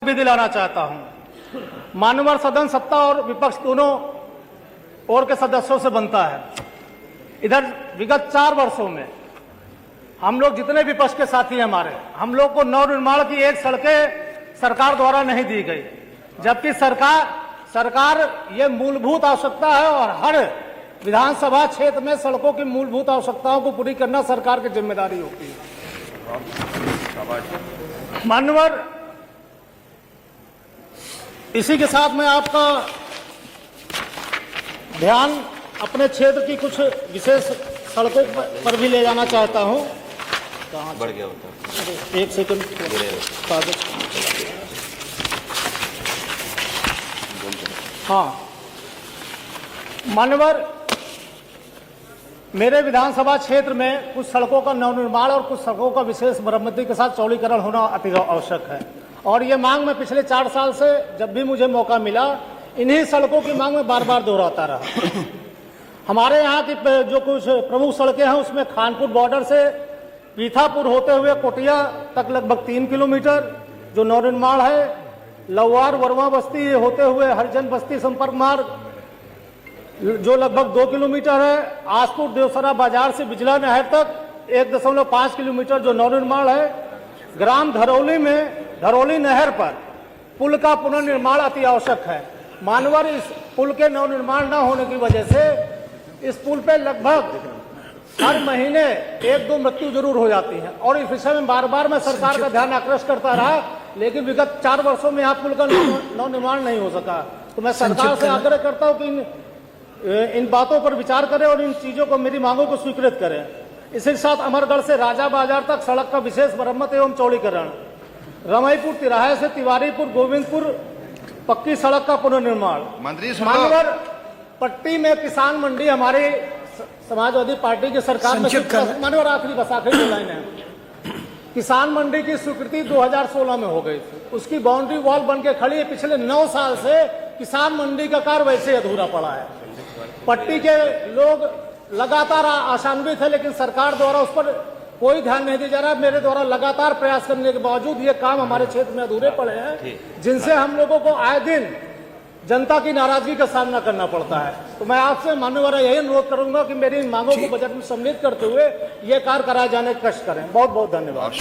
भी दिलाना चाहता हूं। माननीय सदन सत्ता और विपक्ष दोनों ओर के सदस्यों से बनता है। इधर विगत 4 वर्षों में हम लोग जितने विपक्ष के साथी हैं हमारे, हम लोग को नवनिर्माण की एक सड़कें सरकार द्वारा नहीं दी गई, जबकि सरकार ये मूलभूत आवश्यकता है और हर विधानसभा क्षेत्र में सड़कों की मूलभूत आवश्यकताओं को पूरी करना सरकार की जिम्मेदारी होती है। माननीय, इसी के साथ मैं आपका ध्यान अपने क्षेत्र की कुछ विशेष सड़कों पर भी ले जाना चाहता हूं। बढ़ गया होता है। 1 सेकंड कागज। हाँ मान्यवर, मेरे विधानसभा क्षेत्र में कुछ सड़कों का नवनिर्माण और कुछ सड़कों का विशेष मरम्मती के साथ चौड़ीकरण होना अति आवश्यक है, और ये मांग मैं पिछले 4 साल से जब भी मुझे मौका मिला इन्हीं सड़कों की मांग में बार बार दोहराता रहा। हमारे यहाँ की जो कुछ प्रमुख सड़कें हैं उसमें खानपुर बॉर्डर से पीथापुर होते हुए कोटिया तक लगभग 3 किलोमीटर जो नवनिर्माण है, लवार वर्मा बस्ती होते हुए हरिजन बस्ती संपर्क मार्ग जो लगभग 2 किलोमीटर है, आसपुर देवसरा बाजार से बिजला नहर तक 1.5 किलोमीटर जो नवनिर्माण है, ग्राम धरौली में धरौली नहर पर पुल का पुनर्निर्माण अति आवश्यक है। मानवर, इस पुल के नवनिर्माण न होने की वजह से इस पुल पे लगभग हर महीने 1-2 मृत्यु जरूर हो जाती है, और इस विषय में बार बार मैं सरकार का ध्यान आकृष्ट करता रहा, लेकिन विगत 4 वर्षों में यहाँ पुल का नवनिर्माण नहीं हो सका। तो मैं सरकार से आग्रह करता हूँ कि इन बातों पर विचार करें और इन चीजों को, मेरी मांगों को स्वीकृत करें। इसी के साथ अमरगढ़ से राजा बाजार तक सड़क का विशेष मरम्मत एवं चौड़ीकरण, रमईपुर तिराहे से तिवारीपुर गोविंदपुर पक्की सड़क का पुनर्निर्माण। मानवर, पट्टी में किसान मंडी हमारी समाजवादी पार्टी की सरकार में, मानवर आखिरी जो लाइन है, किसान मंडी की स्वीकृति 2016 में हो गई थी, उसकी बाउंड्री वॉल बन के खड़ी है। पिछले 9 साल से किसान मंडी का कार्य वैसे अधूरा पड़ा है। पट्टी के लोग लगातार आशान्वित है, लेकिन सरकार द्वारा उस पर कोई ध्यान नहीं दिया जा रहा। मेरे द्वारा लगातार प्रयास करने के बावजूद ये काम हमारे क्षेत्र में अधूरे पड़े हैं, जिनसे हम लोगों को आए दिन जनता की नाराजगी का सामना करना पड़ता है। तो मैं आपसे माननीय यही अनुरोध करूंगा कि मेरी मांगों को बजट में सम्मिलित करते हुए ये कार्य कराए जाने का कष्ट करें। बहुत बहुत धन्यवाद।